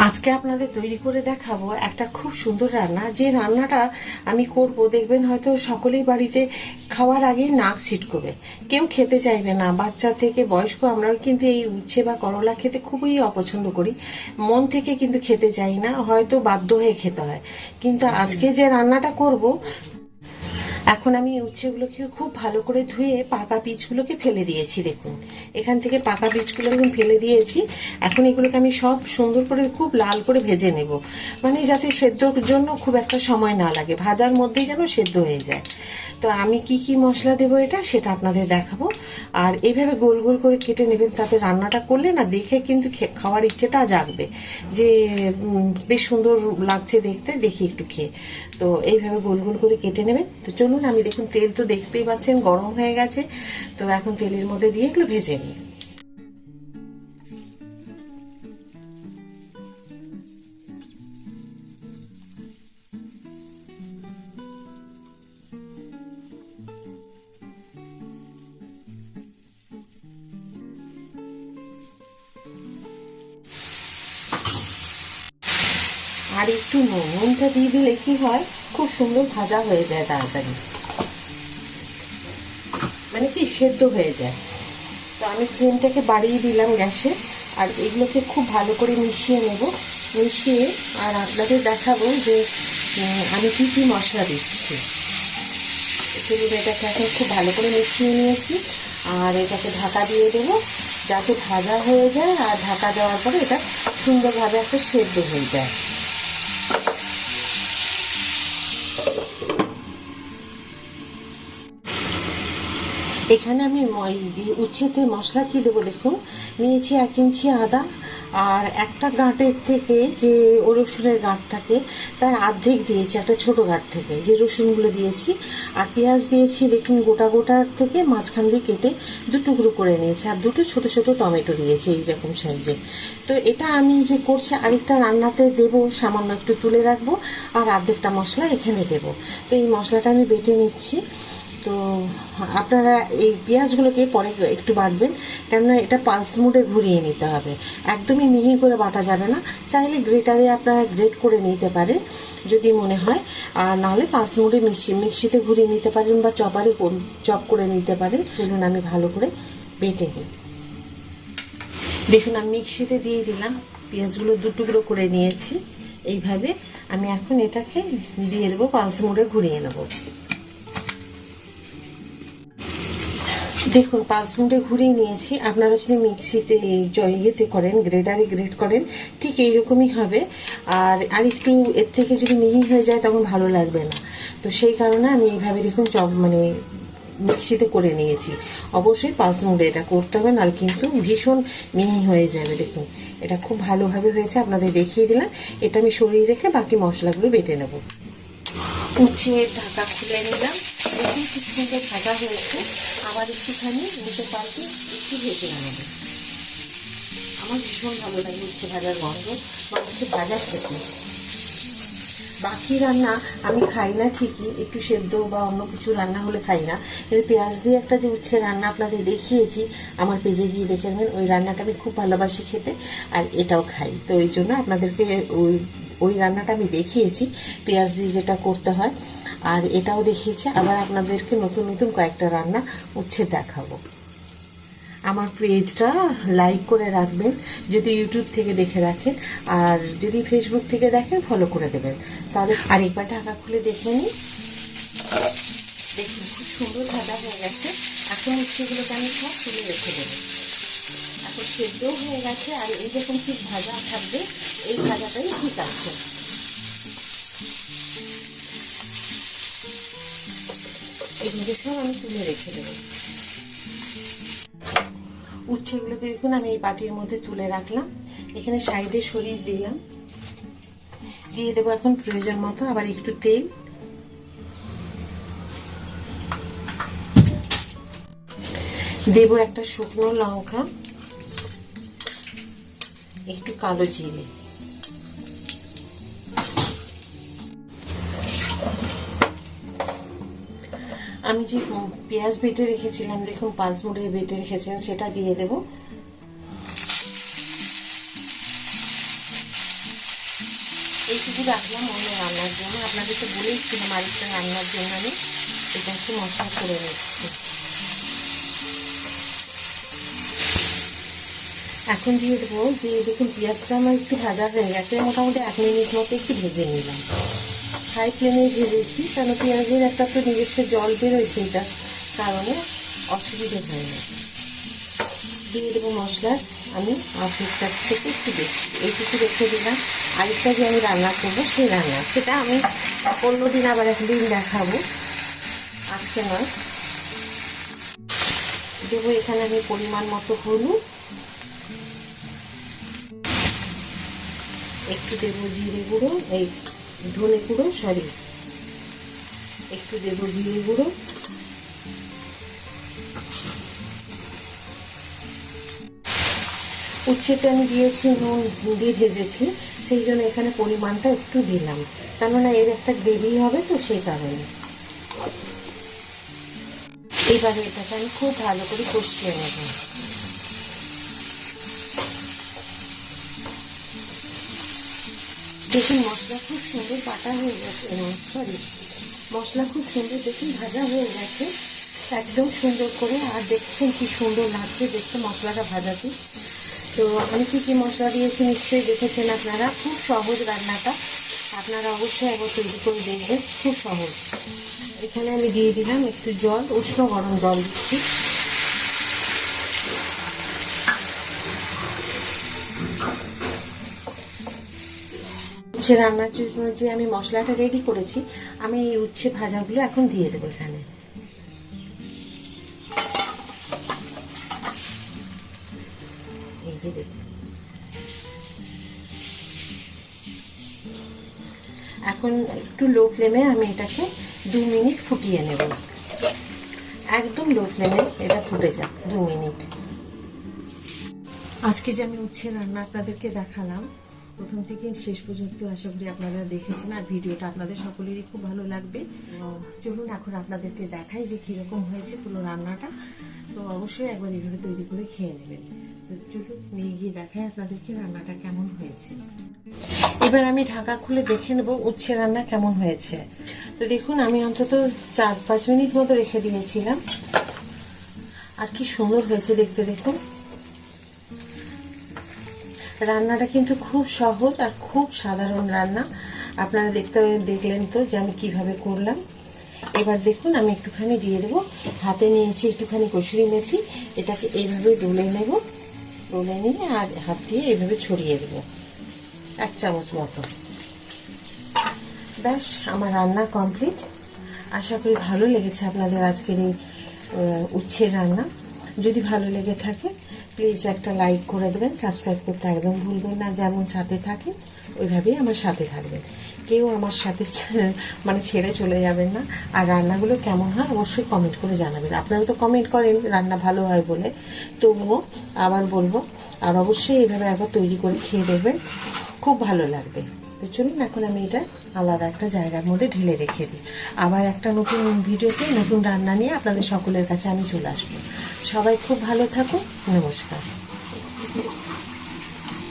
আজকে আপনাদের তৈরি করে দেখাবো একটা খুব সুন্দর রান্না। যে রান্নাটা আমি করব দেখবেন হয়তো সকলেই বাড়িতে খাওয়ার আগে নাক ছিটকবে, কেউ খেতে চাইবে না। বাচ্চা থেকে বয়স্ক আমরাও কিন্তু এই উচ্ছে বা করলা খেতে খুবই অপছন্দ করি, মন থেকে কিন্তু খেতে চাই না, হয়তো বাধ্য হয়ে খেতে হয়। কিন্তু আজকে যে রান্নাটা করব, এখন আমি উচ্ছেগুলোকে খুব ভালো করে ধুয়ে পাকা বীজগুলোকে ফেলে দিয়েছি। দেখুন এখান থেকে পাকা বীজগুলো আমি ফেলে দিয়েছি। এখন এগুলোকে আমি সব সুন্দর করে খুব লাল করে ভেজে নেব, মানে যাতে সেদ্ধর জন্য খুব একটা সময় না লাগে, ভাজার মধ্যেই যেন সেদ্ধ হয়ে যায়। তো আমি কি কি মশলা দেবো এটা সেটা আপনাদের দেখাবো। আর এইভাবে গোল গোল করে কেটে নেবেন, তাতে রান্নাটা করলে না দেখে কিন্তু খাওয়ার ইচ্ছেটা জাগবে, যে বেশ সুন্দর লাগছে দেখতে, দেখি একটু খেয়ে। তো এইভাবে গোল গোল করে কেটে নেবেন। তো চলুন, আমি দেখুন তেল তো দেখতেই পাচ্ছেন গরম হয়ে গেছে, তো এখন তেলের মধ্যে দিয়ে এগুলো ভেজে নিই। আর একটু নুনটা দিয়ে দিলে কি হয়, খুব সুন্দর ভাজা হয়ে যায় তাড়াতাড়ি, মানে কি সেদ্ধ হয়ে যায়। তো আমি ফ্লেমটাকে বাড়িয়ে দিলাম গ্যাসে, আর এগুলোকে খুব ভালো করে মিশিয়ে নেব। মিশিয়ে আর আপনাদের দেখাবো যে আমি কি কি মশলা দিচ্ছি। সেগুলো এটাকে এখন খুব ভালো করে মিশিয়ে নিয়েছি, আর এটাকে ঢাকা দিয়ে দেবো যাতে ভাজা হয়ে যায়, আর ঢাকা দেওয়ার পরে এটা সুন্দরভাবে একটা সেদ্ধ হয়ে যায়। এখানে আমি যে উচ্ছেতে মশলা কি দেবো দেখুন, নিয়েছি 1 ইঞ্চি আদা, আর একটা গাঁটের থেকে যে রসুনের গাঁট থাকে তার অর্ধেক দিয়েছি, একটা ছোট গাঁট থেকে যে রসুনগুলো দিয়েছি। আর পেঁয়াজ দিয়েছি দেখুন গোটা গোটার থেকে মাঝখান দিয়ে কেটে 2 টুকরো করে নিয়েছি, আর 2টো ছোট ছোট টমেটো দিয়েছি এইরকম সাইজে। তো এটা আমি যে করছি আরেকটা রান্নাতে দেবো, সামান্য একটু তুলে রাখবো, আর অর্ধেকটা মশলা এখানে দেবো। তো এই মশলাটা আমি বেটে নিচ্ছি। তো আপনারা এই পেঁয়াজগুলোকে পরে একটু বাটবেন, কেননা এটা পালস মোডে ঘুরিয়ে নিতে হবে, একদমই মিহি করে বাটা যাবে না। চাইলে গ্রেটারে আপনারা গ্রেট করে নিতে পারেন যদি মনে হয়, আর নাহলে পালস মোডে মিক্সিতে ঘুরিয়ে নিতে পারেন, বা চপারে চপ করে নিতে পারেন। চলুন আমি ভালো করে বেটে নিই। দেখুন আমি মিক্সিতে দিয়ে দিলাম, পেঁয়াজগুলো 2 টুকরো করে নিয়েছি। এইভাবে আমি এখন এটাকে দিয়ে দেবো, পালস মোডে ঘুরিয়ে নেবো। দেখুন পালস মোডে ঘুরিয়ে নিয়েছি। আপনারা যদি মিক্সিতে ইয়েতে করেন, গ্রেটারে গ্রেট করেন, ঠিক এইরকমই হবে। আর একটু এর থেকে যদি মিহি হয়ে যায় তখন ভালো লাগবে না। তো সেই কারণে আমি এইভাবে দেখুন মানে মিক্সিতে করে নিয়েছি। অবশ্যই পালস মোডে এটা করতে হবে, নাহলে কিন্তু ভীষণ মিহি হয়ে যাবে। দেখুন এটা খুব ভালোভাবে হয়েছে, আপনাদের দেখিয়ে দিলাম। এটা আমি সরিয়ে রেখে বাকি মশলাগুলো বেটে নেব। উচ্ছে ঢাকা খুলে নিলাম, দেখুন খুব সুন্দর ভাজা হয়েছে। আবার একটুখানি উল্টে পাল্টে একটু ভেজে নেব। আমার ভীষণ ভালো লাগে উচ্ছে ভাজার গন্ধ, বা উচ্ছে ভাজা খেতে। বাকি রান্না আমি খাই না ঠিকই, একটু সেদ্ধ বা অন্য কিছু রান্না হলে খাই না, কিন্তু পেঁয়াজ দিয়ে একটা যে উচ্ছে রান্না আপনাদের দেখিয়েছি আমার পেজে গিয়ে দেখে নেবেন, ওই রান্নাটা আমি খুব ভালোবাসি খেতে, আর এটাও খাই। তো এই জন্য আপনাদেরকে ওই রান্নাটা আমি দেখিয়েছি পেঁয়াজ দিয়ে যেটা করতে হয়, আর এটাও দেখিয়েছি। আবার আপনাদেরকে নতুন নতুন কয়েকটা রান্না উচ্ছে দেখাবো। আমার পেজটা লাইক করে রাখবেন যদি ইউটিউব থেকে দেখে রাখেন, আর যদি ফেসবুক থেকে দেখেন ফলো করে দেবেন। তাহলে আরেকবার ঢাকা খুলে দেখে নিই। দেখুন খুব সুন্দর ভাজা হয়ে গেছে। এখন উচ্ছেগুলোকে আমি সব তুলে রেখে দেবো। এখন সেদ্ধও হয়ে গেছে, আর এই যখন ঠিক ভাজা থাকবে এই ভাজাটাই ঠিক আছে। এগুলো সব আমি তুলে রেখে দেবো। উচ্ছেগুলোকে দেখুন আমি এই বাটির মধ্যে তুলে রাখলাম, এখানে সাইডে সরিয়ে দিলাম। দিয়ে দেবো এখন প্রয়োজন মতো আবার একটু তেল, দেবো একটা শুকনো লঙ্কা, একটু কালো জিরে, আমি যে পেঁয়াজ বেটে রেখেছিলাম দেখুন পালস মোড়ে বেটে রেখেছিলাম সেটা দিয়ে দেব। এইটুকু রাখলাম অন্য রান্নার জন্য। আপনাদের তো বলেইছিলাম আরেকটা রান্নার জন্য আমি এটা একটু মশলা করে নিচ্ছি। এখন দিয়ে দেবো যে দেখুন পেঁয়াজটা আমার একটু ভাজা হয়ে গেছে, মোটামুটি 1 মিনিট মতো একটু ভেজে নিলাম। হাই ফ্লেমে ভেজেছি, কারণ পেঁয়াজের একটা তো নিজস্ব জল বেরোয়, সেইটার কারণে অসুবিধে হয় না। দিয়ে দেবো মশলা আমি 80টার থেকে একটু বেশি, এইটুকু রেখে দিলাম। আরেকটা যে আমি রান্না করবো সেই রান্না, সেটা আমি অন্য দিন আবার একদিন দেখাবো, আজকে নয়। দেবো এখানে আমি পরিমাণ মতো হলুদ, একটু দেবো জিরে গুঁড়ো, এই ধনে গুঁড়ো, সরি একটু দেবো জিরে গুঁড়ো, উচ্ছেটা আমি দিয়েছি নুন দিয়ে ভেজেছি, সেই জন্য এখানে পরিমাণটা একটু দিলাম, কেননা এর একটা গ্রেভি হবে তো সেই কারণে। এবারে এটাকে আমি খুব ভালো করে কষিয়ে নেব। দেখুন মশলা খুব সুন্দর বাটা হয়ে গেছে, সরি মশলা খুব সুন্দর দেখুন ভাজা হয়ে গেছে একদম সুন্দর করে। আর দেখছেন কি সুন্দর লাগছে দেখতে মশলাটা ভাজাতে। তো আমি কী মশলা দিয়েছি নিশ্চয়ই দেখেছেন আপনারা। খুব সহজ রান্নাটা, আপনারা অবশ্যই একবার তৈরি করে দেখবেন, খুব সহজ। এখানে আমি দিয়ে দিলাম একটু জল, উষ্ণ গরম জল দিচ্ছি। উচ্ছে রান্নার জন্য যে আমি মশলাটা রেডি করেছি, আমি এই উচ্ছে ভাজাগুলো এখন দিয়ে দেবো এখানে। এই যে দেখুন, এখন একটু লো ফ্লেমে আমি এটাকে 2 মিনিট ফুটিয়ে নেব, একদম লো ফ্লেমে এটা ফুটে যাক 2 মিনিট। আজকে যে আমি উচ্ছে রান্না আপনাদেরকে দেখালাম প্রথম থেকে শেষ পর্যন্ত, আশা করি আপনারা দেখেছেন, আর ভিডিওটা আপনাদের সকলেরই খুব ভালো লাগবে। চলুন এখন আপনাদেরকে দেখাই যে কীরকম হয়েছে পুরো রান্নাটা। তো অবশ্যই একবার এইভাবে তৈরি করে খেয়ে নেবেন। তো চলুন নিয়ে গিয়ে দেখাই আপনাদেরকে রান্নাটা কেমন হয়েছে। এবার আমি ঢাকা খুলে দেখে নেব উচ্ছে রান্না কেমন হয়েছে। তো দেখুন আমি অন্তত 4-5 মিনিট মতো রেখে দিয়েছিলাম, আর কি সুন্দর হয়েছে দেখতে। দেখুন রান্নাটা কিন্তু খুব সহজ আর খুব সাধারণ রান্না। আপনারা দেখলেন তো যে আমি কিভাবে করলাম। এবার দেখুন আমি একটুখানি দিয়ে দেবো, হাতে নিয়েছি একটুখানি কসুরি মেথি, এটাকে এইভাবে ডলে নেব, ডলে নিয়ে আর হাত দিয়ে এইভাবে ছড়িয়ে দেবো 1 চামচ মতো। ব্যাস আমার রান্না কমপ্লিট। আশা করি ভালো লেগেছে আপনাদের আজকের এই উচ্ছের রান্না। যদি ভালো লেগে থাকে প্লিজ একটা লাইক করে দেবেন, সাবস্ক্রাইব করতে একদম ভুলবেন না। যেমন সাথে থাকেন ওইভাবেই আমার সাথে থাকবেন, কেউ আমার সাথে মানে ছেড়ে চলে যাবেন না। আর রান্নাগুলো কেমন হয় অবশ্যই কমেন্ট করে জানাবেন। আপনারা তো কমেন্ট করেন রান্না ভালো হয় বলে, তবুও আবার বলবো, আর অবশ্যই এইভাবে একবার তৈরি করে খেয়ে দেখবেন, খুব ভালো লাগবে। তো চলুন এখন আমি এটা আলাদা একটা জায়গার মধ্যে ঢেলে রেখে দিই। আবার একটা নতুন ভিডিওতে নতুন রান্না নিয়ে আপনাদের সকলের কাছে আমি চলে আসবো। সবাই খুব ভালো থাকুন, নমস্কার।